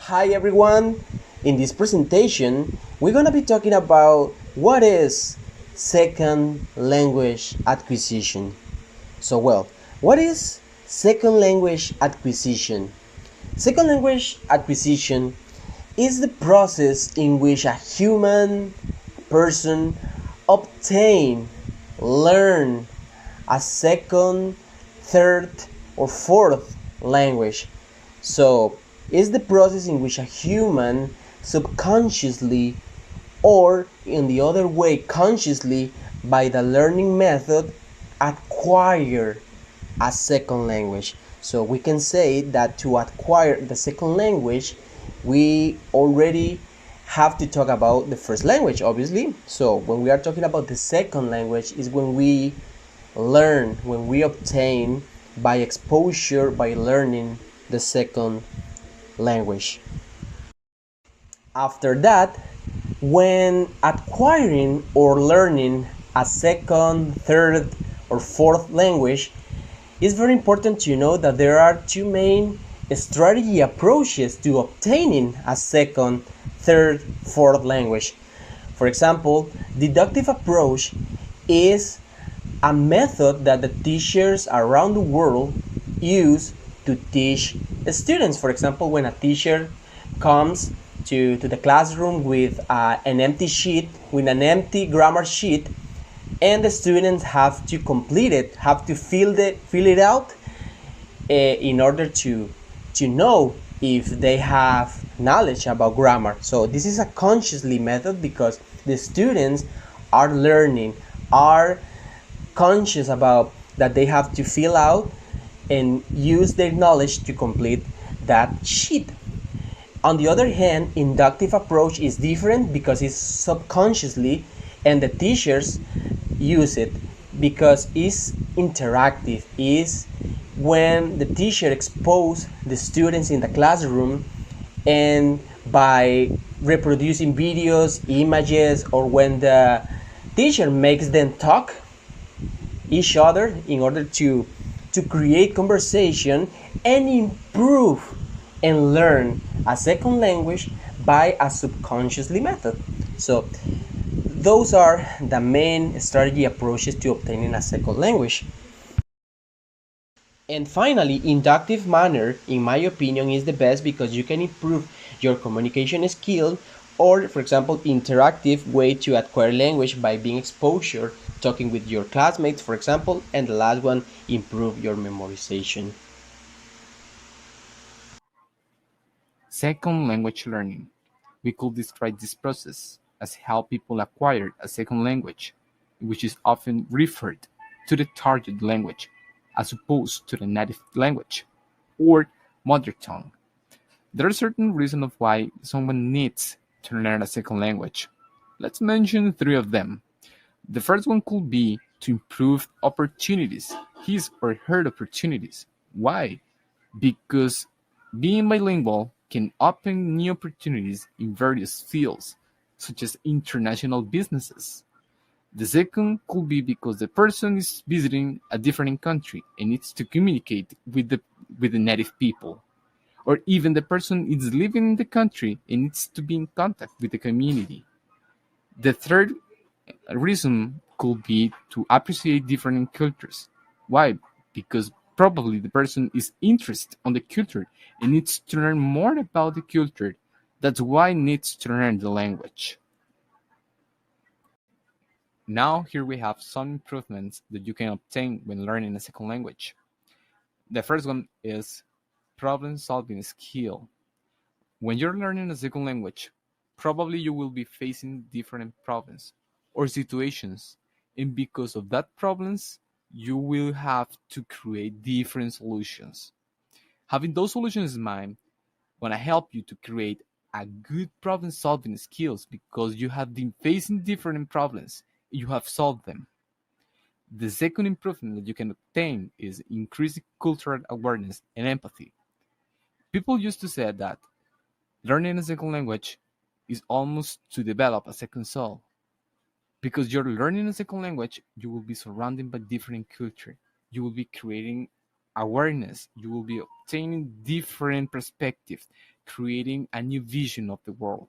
Hi everyone! In this presentation, we're going to be talking about what is second language acquisition. What is second language acquisition? Second language acquisition is the process in which a human person obtain, learn a second, third, or fourth language. So, it's the process in which a human subconsciously or in the other way consciously by the learning method acquire a second language. So we can say that to acquire the second language, we already have to talk about the first language, obviously. So when we are talking about the second language is when we learn, when we obtain by exposure, by learning the second language. After that, when acquiring or learning a second, third, or fourth language, it's very important to know that there are two main strategy approaches to obtaining a second, third, fourth language. For example, deductive approach is a method that the teachers around the world use to teach students. For example, when a teacher comes to the classroom with an empty sheet, with an empty grammar sheet, and the students have to complete it, have to fill it out in order to know if they have knowledge about grammar. So this is a consciously method because the students are learning, are conscious about that they have to fill out and use their knowledge to complete that sheet. On the other hand, inductive approach is different because it's subconsciously and the teachers use it because it's interactive. Is when the teacher exposes the students in the classroom and by reproducing videos, images, or when the teacher makes them talk each other in order to create conversation and improve and learn a second language by a subconsciously method. So those are the main strategy approaches to obtaining a second language. And finally, inductive manner, in my opinion, is the best because you can improve your communication skill or, for example, interactive way to acquire language by being exposure, talking with your classmates, for example, and the last one, improve your memorization. Second language learning. We could describe this process as how people acquire a second language, which is often referred to the target language as opposed to the native language or mother tongue. There are certain reasons of why someone needs to learn a second language. Let's mention three of them. The first one could be to improve opportunities, his or her opportunities. Why? Because being bilingual can open new opportunities in various fields, such as international businesses. The second could be because the person is visiting a different country and needs to communicate with the native people. Or even the person is living in the country and needs to be in contact with the community. The third reason could be to appreciate different cultures. Why? Because probably the person is interested on the culture and needs to learn more about the culture. That's why needs to learn the language. Now here we have some improvements that you can obtain when learning a second language. The first one is problem solving skill. When you're learning a second language, probably you will be facing different problems or situations, and because of that problems, you will have to create different solutions. Having those solutions in mind want to help you to create a good problem solving skills because you have been facing different problems, you have solved them. The second improvement that you can obtain is increasing cultural awareness and empathy. People used to say that learning a second language is almost to develop a second soul. Because you're learning a second language, you will be surrounded by different culture. You will be creating awareness, you will be obtaining different perspectives, creating a new vision of the world.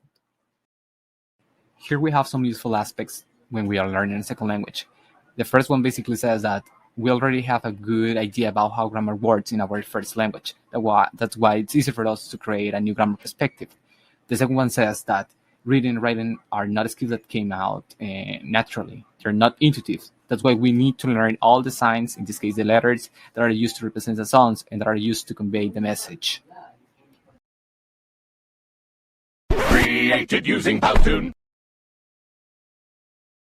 Here we have some useful aspects when we are learning a second language. The first one basically says that we already have a good idea about how grammar works in our first language. That's why it's easy for us to create a new grammar perspective. The second one says that reading and writing are not skills that came out naturally. They're not intuitive. That's why we need to learn all the signs, in this case the letters, that are used to represent the sounds and that are used to convey the message. Created using Powtoon.